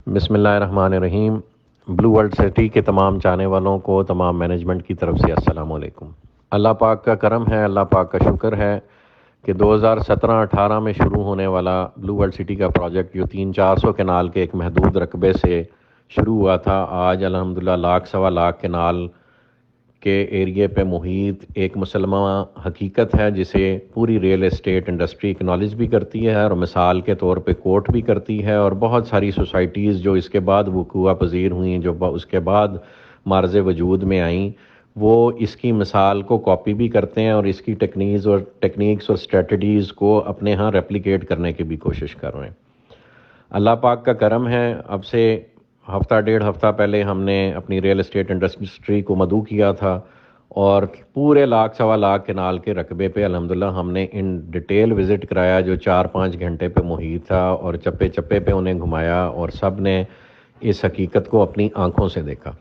بسم اللہ الرحمن الرحیم۔ بلو ورلڈ سٹی کے تمام چاہنے والوں کو، تمام مینجمنٹ کی طرف سے السلام علیکم۔ اللہ پاک کا کرم ہے، اللہ پاک کا شکر ہے کہ 2017-18 میں شروع ہونے والا بلو ورلڈ سٹی کا پروجیکٹ جو 300-400 کنال کے ایک محدود رقبے سے شروع ہوا تھا، آج الحمدللہ لاکھ سوا لاکھ کنال کے ایریے پہ محیط ایک مسلمہ حقیقت ہے جسے پوری ریئل اسٹیٹ انڈسٹری اکنالج بھی کرتی ہے اور مثال کے طور پہ کوٹ بھی کرتی ہے، اور بہت ساری سوسائٹیز جو اس کے بعد وقوع پذیر ہوئیں، جو اس کے بعد معرض وجود میں آئیں، وہ اس کی مثال کو کاپی بھی کرتے ہیں اور اس کی ٹیکنیکس اور اسٹریٹجیز کو اپنے ہاں ریپلیکیٹ کرنے کی بھی کوشش کر رہے ہیں۔ اللہ پاک کا کرم ہے، اب سے ہفتہ ڈیڑھ ہفتہ پہلے ہم نے اپنی ریئل اسٹیٹ انڈسٹری کو مدعو کیا تھا، اور پورے لاکھ سوا لاکھ کنال کے رقبے پہ الحمدللہ ہم نے ان ڈیٹیل وزٹ کرایا جو 4-5 گھنٹے پہ محیط تھا، اور چپے چپے پہ انہیں گھمایا اور سب نے اس حقیقت کو اپنی آنکھوں سے دیکھا۔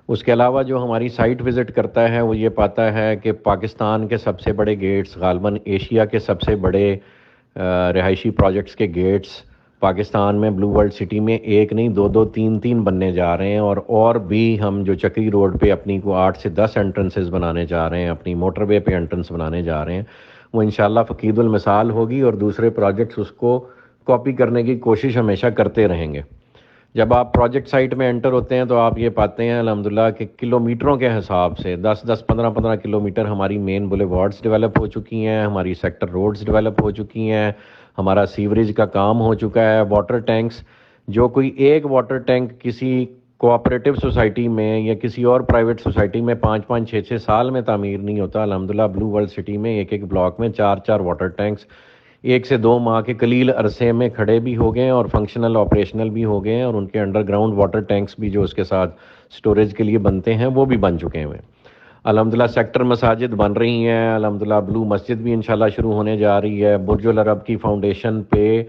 اس کے علاوہ جو ہماری سائٹ وزٹ کرتا ہے وہ یہ پاتا ہے کہ پاکستان کے سب سے بڑے گیٹس، غالباً ایشیا کے سب سے بڑے رہائشی پروجیکٹس کے گیٹس پاکستان میں بلو ورلڈ سٹی میں ایک نہیں، دو دو تین تین بننے جا رہے ہیں، اور بھی ہم جو چکری روڈ پہ اپنی کو 8 سے 10 انٹرنسز بنانے جا رہے ہیں، اپنی موٹر وے پہ انٹرنس بنانے جا رہے ہیں، وہ انشاءاللہ فقید المثال ہوگی، اور دوسرے پروجیکٹس اس کو کاپی کرنے کی کوشش ہمیشہ کرتے رہیں گے۔ جب آپ پروجیکٹ سائٹ میں انٹر ہوتے ہیں تو آپ یہ پاتے ہیں الحمدللہ کہ کلومیٹروں کے حساب سے 10-10 15-15 کلومیٹر ہماری مین بولے وارڈز ڈیولپ ہو چکی ہیں، ہماری سیکٹر روڈز ڈیولپ ہو چکی ہیں، ہمارا سیوریج کا کام ہو چکا ہے، واٹر ٹینکس، جو کوئی ایک واٹر ٹینک کسی کوآپریٹو سوسائٹی میں یا کسی اور پرائیویٹ سوسائٹی میں 5-5 6-6 سال میں تعمیر نہیں ہوتا، الحمدللہ بلو ورلڈ سٹی میں ایک بلاک میں 4 واٹر ٹینکس 1 سے 2 ماہ کے قلیل عرصے میں کھڑے بھی ہو گئے ہیں اور فنکشنل آپریشنل بھی ہو گئے ہیں، اور ان کے انڈر گراؤنڈ واٹر ٹینکس بھی جو اس کے ساتھ سٹوریج کے لیے بنتے ہیں وہ بھی بن چکے ہیں۔ الحمدللہ سیکٹر مساجد بن رہی ہیں، الحمدللہ بلو مسجد بھی انشاءاللہ شروع ہونے جا رہی ہے۔ برج العرب کی فاؤنڈیشن پہ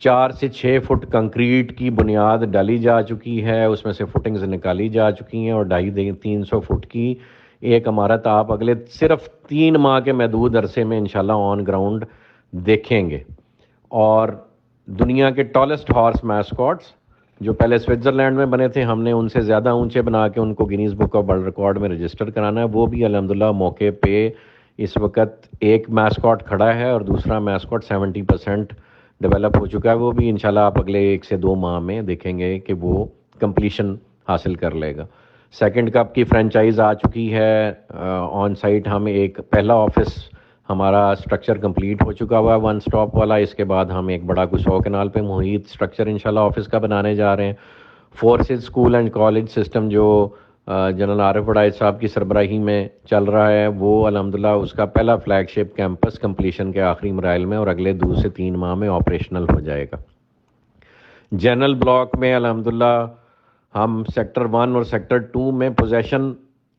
4 سے 6 فٹ کنکریٹ کی بنیاد ڈالی جا چکی ہے، اس میں سے فٹنگز نکالی جا چکی ہیں، اور 250-300 فٹ کی ایک عمارت آپ اگلے صرف 3 ماہ کے محدود عرصے میں انشاءاللہ آن گراؤنڈ دیکھیں گے۔ اور دنیا کے ٹالسٹ ہارس میسکاٹس جو پہلے سوئٹزرلینڈ میں بنے تھے، ہم نے ان سے زیادہ اونچے بنا کے ان کو Guinness book of world record میں رجسٹر کرانا ہے، وہ بھی الحمدللہ موقع پہ اس وقت ایک میسکاٹ کھڑا ہے اور دوسرا میسکاٹ 70% ڈیولپ ہو چکا ہے، وہ بھی انشاءاللہ آپ اگلے 1 سے 2 ماہ میں دیکھیں گے کہ وہ کمپلیشن حاصل کر لے گا۔ سیکنڈ کپ کی فرینچائز آ چکی ہے، آن سائٹ ہم ایک پہلا آفس ہمارا سٹرکچر کمپلیٹ ہو چکا ہوا ہے 1 سٹاپ والا، اس کے بعد ہم ایک بڑا کوئی 100 کنال پہ محیط سٹرکچر انشاءاللہ آفس کا بنانے جا رہے ہیں۔ Forces school and college system جو جنرل عارف وڑائچ صاحب کی سربراہی میں چل رہا ہے، وہ الحمدللہ اس کا پہلا فلیگ شپ کیمپس کمپلیشن کے آخری مراحل میں اور اگلے 2 سے 3 ماہ میں آپریشنل ہو جائے گا۔ جنرل بلاک میں الحمدللہ ہم سیکٹر 1 اور سیکٹر 2 میں پوزیشن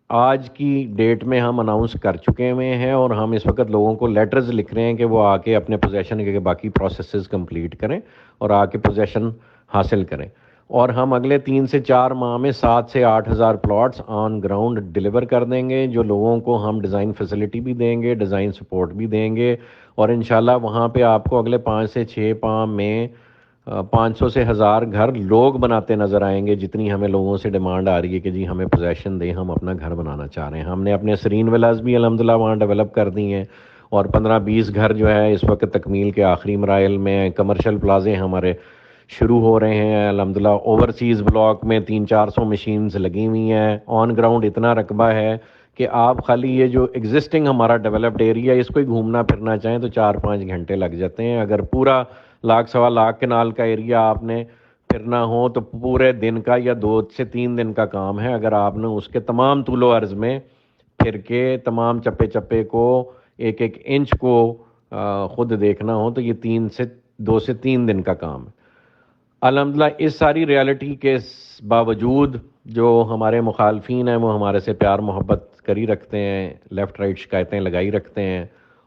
آج کی ڈیٹ میں ہم اناؤنس کر چکے ہوئے ہیں، اور ہم اس وقت لوگوں کو لیٹرز لکھ رہے ہیں کہ وہ آ کے اپنے پوزیشن کے باقی پروسیسز کمپلیٹ کریں اور آ کے پوزیشن حاصل کریں، اور ہم اگلے 3 سے 4 ماہ میں 7 سے 8 ہزار پلاٹس آن گراؤنڈ ڈیلیور کر دیں گے، جو لوگوں کو ہم ڈیزائن فیسلٹی بھی دیں گے، ڈیزائن سپورٹ بھی دیں گے، اور انشاءاللہ وہاں پہ آپ کو اگلے 5 سے 6 ماہ میں 500 سے 1000 گھر لوگ بناتے نظر آئیں گے، جتنی ہمیں لوگوں سے ڈیمانڈ آ رہی ہے کہ جی ہمیں پوزیشن دیں، ہم اپنا گھر بنانا چاہ رہے ہیں۔ ہم نے اپنے سرین ولاز بھی الحمدللہ وہاں ڈیولپ کر دی ہیں، اور 15-20 گھر جو ہے اس وقت تکمیل کے آخری مراحل میں، کمرشل پلازے ہمارے شروع ہو رہے ہیں الحمدللہ۔ اوورسیز بلاک میں 300-400 مشینز لگی ہوئی ہیں، آن گراؤنڈ اتنا رقبہ ہے کہ آپ خالی یہ جو ایگزسٹنگ ہمارا ڈیولپڈ ایریا ہے اس کو ہی گھومنا پھرنا چاہیں تو 4-5 گھنٹے لگ جاتے ہیں۔ اگر پورا لاکھ سوا لاکھ کنال کا ایریا آپ نے پھرنا ہو تو پورے دن کا یا 2 سے 3 دن کا کام ہے، اگر آپ نے اس کے تمام طول و عرض میں پھر کے تمام چپے چپے کو ایک ایک انچ کو خود دیکھنا ہو تو یہ 2 سے 3 دن کا کام ہے۔ الحمدللہ اس ساری ریالٹی کے باوجود جو ہمارے مخالفین ہیں وہ ہمارے سے پیار محبت کری رکھتے ہیں، لیفٹ رائٹ شکایتیں لگائی رکھتے ہیں،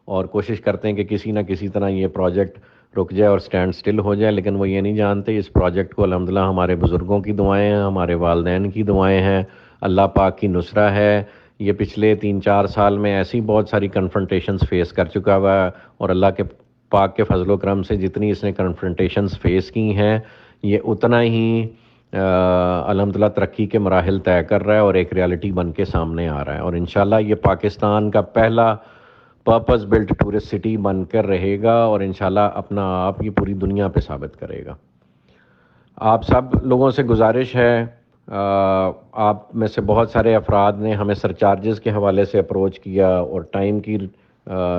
اور کوشش کرتے ہیں کہ کسی نہ کسی طرح یہ پروجیکٹ رک جائے اور سٹینڈ سٹل ہو جائے، لیکن وہ یہ نہیں جانتے اس پروجیکٹ کو الحمدللہ ہمارے بزرگوں کی دعائیں ہیں، ہمارے والدین کی دعائیں ہیں، اللہ پاک کی نصرہ ہے۔ یہ پچھلے 3-4 سال میں ایسی بہت ساری کنفرنٹیشنز فیس کر چکا ہوا ہے، اور اللہ کے پاک کے فضل و کرم سے جتنی اس نے کنفرنٹیشنز فیس کی ہیں، یہ اتنا ہی الحمدللہ ترقی کے مراحل طے کر رہا ہے اور ایک ریالٹی بن کے سامنے آ رہا ہے، اور انشاءاللہ یہ پاکستان کا پہلا پرپز بلٹ ٹورسٹ سٹی بن کر رہے گا، اور انشاءاللہ اپنا آپ یہ پوری دنیا پہ ثابت کرے گا۔ آپ سب لوگوں سے گزارش ہے، آپ میں سے بہت سارے افراد نے ہمیں سرچارجز کے حوالے سے اپروچ کیا اور ٹائم کی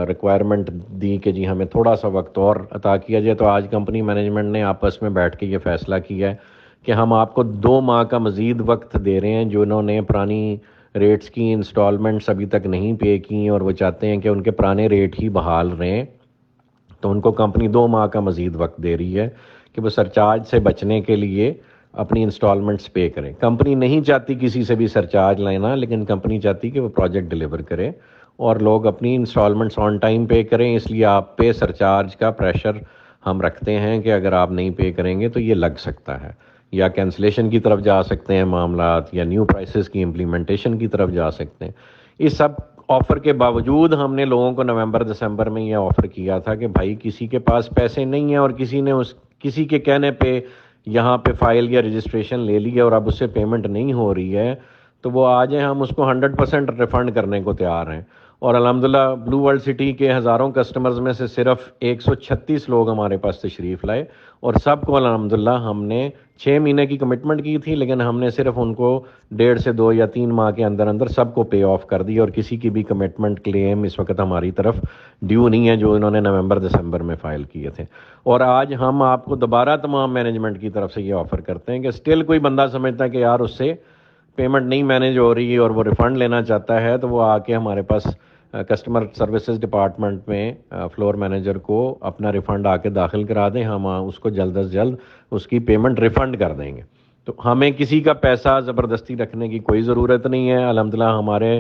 ریکوائرمنٹ دی کہ جی ہمیں تھوڑا سا وقت اور عطا کیا جائے، تو آج کمپنی مینجمنٹ نے آپس میں بیٹھ کے یہ فیصلہ کیا ہے کہ ہم آپ کو 2 ماہ کا مزید وقت دے رہے ہیں۔ جو انہوں نے پرانی ریٹس کی انسٹالمنٹس ابھی تک نہیں پے کی اور وہ چاہتے ہیں کہ ان کے پرانے ریٹ ہی بحال رہیں، تو ان کو کمپنی 2 ماہ کا مزید وقت دے رہی ہے کہ وہ سرچارج سے بچنے کے لیے اپنی انسٹالمنٹس پے کریں۔ کمپنی نہیں چاہتی کسی سے بھی سرچارج لینا، لیکن کمپنی چاہتی کہ وہ پروجیکٹ ڈیلیور کرے اور لوگ اپنی انسٹالمنٹس آن ٹائم پے کریں، اس لیے آپ پہ سرچارج کا پریشر ہم رکھتے ہیں کہ اگر آپ نہیں پے کریں گے تو یہ لگ سکتا ہے، یا کینسلیشن کی طرف جا سکتے ہیں معاملات، یا نیو پرائسز کی امپلیمنٹیشن کی طرف جا سکتے ہیں۔ اس سب آفر کے باوجود ہم نے لوگوں کو نومبر دسمبر میں یہ آفر کیا تھا کہ بھائی کسی کے پاس پیسے نہیں ہیں اور کسی کے کہنے پہ یہاں پہ فائل یا رجسٹریشن لے لی ہے اور اب اس سے پیمنٹ نہیں ہو رہی ہے، تو وہ آ جائیں، ہم اس کو 100% ریفنڈ کرنے کو تیار ہیں۔ اور الحمدللہ بلو ورلڈ سٹی کے ہزاروں کسٹمرز میں سے صرف 136 لوگ ہمارے پاس تشریف لائے، اور سب کو الحمدللہ ہم نے 6 مہینے کی کمٹمنٹ کی تھی، لیکن ہم نے صرف ان کو 1.5 سے 2 یا 3 ماہ کے اندر اندر سب کو پے آف کر دی، اور کسی کی بھی کمٹمنٹ کلیم اس وقت ہماری طرف ڈیو نہیں ہے جو انہوں نے نومبر دسمبر میں فائل کیے تھے۔ اور آج ہم آپ کو دوبارہ تمام مینجمنٹ کی طرف سے یہ آفر کرتے ہیں کہ اسٹل کوئی بندہ سمجھتا ہے کہ یار اس سے پیمنٹ نہیں مینیج ہو رہی اور وہ ریفنڈ لینا چاہتا ہے، تو وہ آ کے ہمارے پاس کسٹمر سروسز ڈپارٹمنٹ میں فلور مینیجر کو اپنا ریفنڈ آ کے داخل کرا دیں، ہم اس کو جلد از جلد اس کی پیمنٹ ریفنڈ کر دیں گے۔ تو ہمیں کسی کا پیسہ زبردستی رکھنے کی کوئی ضرورت نہیں ہے۔ الحمدللہ ہمارے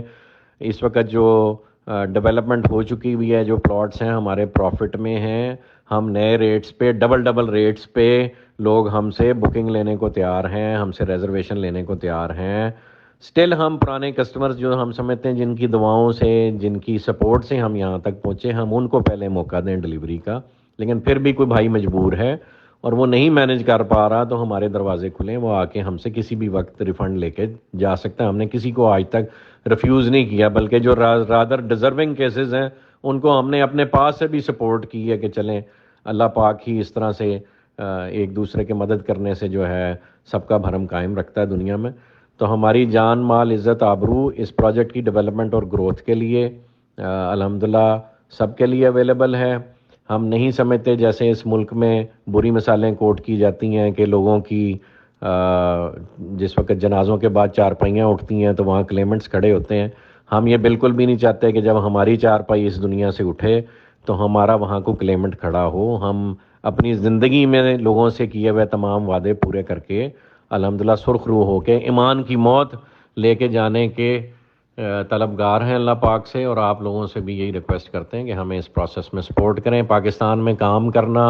اس وقت جو ڈیولپمنٹ ہو چکی ہوئی ہے، جو پلاٹس ہیں ہمارے پروفٹ میں ہیں، ہم نئے ریٹس پہ ڈبل ریٹس پہ لوگ ہم سے بکنگ لینے کو تیار ہیں، ہم سے ریزرویشن لینے کو تیار ہیں۔ سٹل ہم پرانے کسٹمرز جو ہم سمجھتے ہیں جن کی دعاؤں سے، جن کی سپورٹ سے ہم یہاں تک پہنچے، ہم ان کو پہلے موقع دیں ڈیلیوری کا، لیکن پھر بھی کوئی بھائی مجبور ہے اور وہ نہیں مینیج کر پا رہا تو ہمارے دروازے کھلیں، وہ آ کے ہم سے کسی بھی وقت ریفنڈ لے کے جا سکتا ہے۔ ہم نے کسی کو آج تک ریفیوز نہیں کیا، بلکہ جو رادر ڈیزرونگ کیسز ہیں ان کو ہم نے اپنے پاس سے بھی سپورٹ کی ہے کہ چلیں اللہ پاک ہی اس طرح سے ایک دوسرے کے مدد کرنے سے جو ہے سب کا بھرم قائم رکھتا ہے دنیا میں۔ تو ہماری جان مال عزت آبرو اس پروجیکٹ کی ڈیولپمنٹ اور گروتھ کے لیے الحمدللہ سب کے لیے اویلیبل ہے۔ ہم نہیں سمجھتے جیسے اس ملک میں بری مثالیں کوٹ کی جاتی ہیں کہ لوگوں کی جس وقت جنازوں کے بعد چارپائیاں اٹھتی ہیں تو وہاں کلیمنٹس کھڑے ہوتے ہیں۔ ہم یہ بالکل بھی نہیں چاہتے کہ جب ہماری چارپائی اس دنیا سے اٹھے تو ہمارا وہاں کو کلیمنٹ کھڑا ہو۔ ہم اپنی زندگی میں لوگوں سے کیے ہوئے تمام وعدے پورے کر کے الحمدللہ سرخ روح ہو کے ایمان کی موت لے کے جانے کے طلبگار ہیں اللہ پاک سے، اور آپ لوگوں سے بھی یہی ریکویسٹ کرتے ہیں کہ ہمیں اس پروسیس میں سپورٹ کریں۔ پاکستان میں کام کرنا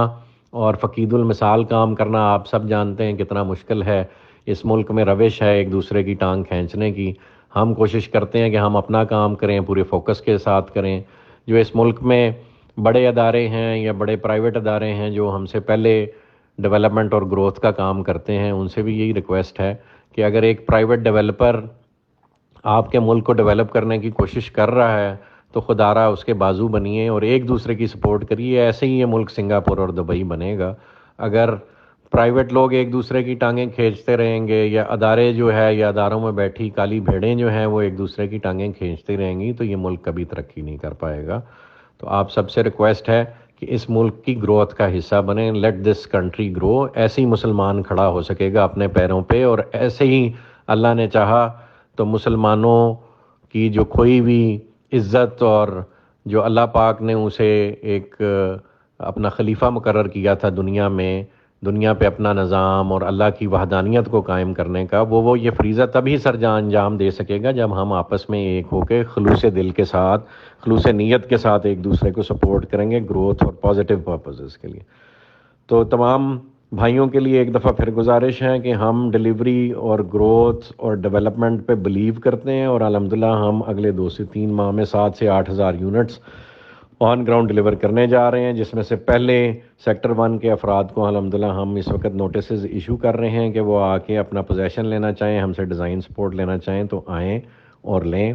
اور فقید المثال کام کرنا آپ سب جانتے ہیں کتنا مشکل ہے۔ اس ملک میں روش ہے ایک دوسرے کی ٹانگ کھینچنے کی۔ ہم کوشش کرتے ہیں کہ ہم اپنا کام کریں، پورے فوکس کے ساتھ کریں۔ جو اس ملک میں بڑے ادارے ہیں یا بڑے پرائیویٹ ادارے ہیں جو ہم سے پہلے ڈیولپمنٹ اور گروتھ کا کام کرتے ہیں، ان سے بھی یہی ریکویسٹ ہے کہ اگر ایک پرائیویٹ ڈیولپر آپ کے ملک کو ڈیولپ کرنے کی کوشش کر رہا ہے تو خدا را اس کے بازو بنیے اور ایک دوسرے کی سپورٹ کریے۔ ایسے ہی یہ ملک سنگاپور اور دبئی بنے گا۔ اگر پرائیویٹ لوگ ایک دوسرے کی ٹانگیں کھینچتے رہیں گے، یا ادارے جو ہے یا اداروں میں بیٹھی کالی بھیڑیں جو ہیں وہ ایک دوسرے کی ٹانگیں کھینچتی رہیں گی، تو یہ ملک کبھی ترقی نہیں کر پائے گا۔ تو آپ سب سے ریکویسٹ ہے کہ اس ملک کی گروتھ کا حصہ بنیں۔ لیٹ دس کنٹری گرو۔ ایسے ہی مسلمان کھڑا ہو سکے گا اپنے پیروں پہ، اور ایسے ہی اللہ نے چاہا تو مسلمانوں کی جو کھوئی ہوئی عزت اور جو اللہ پاک نے اسے ایک اپنا خلیفہ مقرر کیا تھا دنیا پہ اپنا نظام اور اللہ کی وحدانیت کو قائم کرنے کا، وہ یہ فریضہ تبھی انجام دے سکے گا جب ہم آپس میں ایک ہو کے خلوص دل کے ساتھ، خلوص نیت کے ساتھ ایک دوسرے کو سپورٹ کریں گے گروتھ اور پازیٹیو پرپزز کے لیے۔ تو تمام بھائیوں کے لیے ایک دفعہ پھر گزارش ہے کہ ہم ڈیلیوری اور گروتھ اور ڈیولپمنٹ پہ بلیو کرتے ہیں، اور الحمدللہ ہم اگلے 2 سے 3 ماہ میں 7 سے 8 ہزار یونٹس آن گراؤنڈ ڈلیور کرنے جا رہے ہیں، جس میں سے پہلے سیکٹر 1 کے افراد کو الحمدللہ ہم اس وقت نوٹسز ایشو کر رہے ہیں کہ وہ آ کے اپنا پوزیشن لینا چاہیں، ہم سے ڈیزائن سپورٹ لینا چاہیں تو آئیں اور لیں۔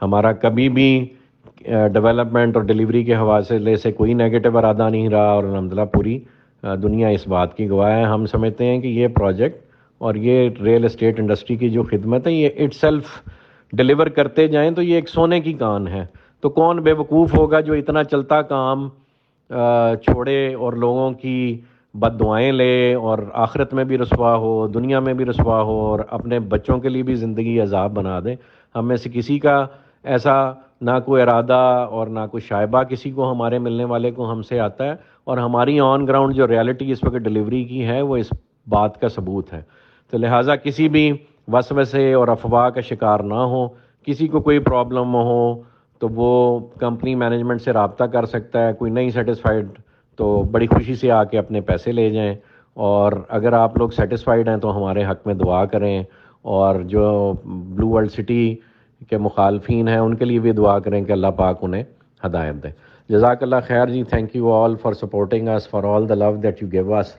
ہمارا کبھی بھی ڈیولپمنٹ اور ڈلیوری کے حوالے سے کوئی نیگیٹو ارادہ نہیں رہا، اور الحمدللہ پوری دنیا اس بات کی گواہ ہے۔ ہم سمجھتے ہیں کہ یہ پروجیکٹ اور یہ ریل اسٹیٹ انڈسٹری کی جو خدمت ہے، یہ اٹ سیلف ڈلیور کرتے جائیں تو یہ ایک سونے کی کان ہے۔ تو کون بے وقوف ہوگا جو اتنا چلتا کام چھوڑے اور لوگوں کی بد دعائیں لے اور آخرت میں بھی رسوا ہو، دنیا میں بھی رسوا ہو، اور اپنے بچوں کے لیے بھی زندگی عذاب بنا دے۔ ہم میں سے کسی کا ایسا نہ کوئی ارادہ اور نہ کوئی شائبہ کسی کو ہمارے ملنے والے کو ہم سے آتا ہے، اور ہماری آن گراؤنڈ جو ریالٹی اس وقت ڈلیوری کی ہے وہ اس بات کا ثبوت ہے۔ تو لہٰذا کسی بھی وسوسے اور افواہ کا شکار نہ ہو، کسی کو کوئی پرابلم ہو تو وہ کمپنی مینجمنٹ سے رابطہ کر سکتا ہے۔ کوئی نہیں سیٹسفائیڈ تو بڑی خوشی سے آ کے اپنے پیسے لے جائیں، اور اگر آپ لوگ سیٹسفائیڈ ہیں تو ہمارے حق میں دعا کریں، اور جو بلو ورلڈ سٹی کے مخالفین ہیں ان کے لیے بھی دعا کریں کہ اللہ پاک انہیں ہدایت دے۔ جزاک اللہ خیر جی، thank you all for supporting us, for all the love that you gave us.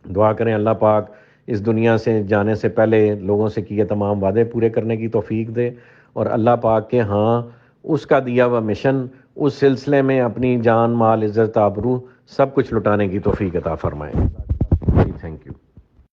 دعا کریں اللہ پاک اس دنیا سے جانے سے پہلے لوگوں سے کیے تمام وعدے پورے کرنے کی توفیق دے، اور اللہ پاک کے ہاں اس کا دیا ہوا مشن، اس سلسلے میں اپنی جان مال عزت آبرو سب کچھ لٹانے کی توفیق عطا فرمائے۔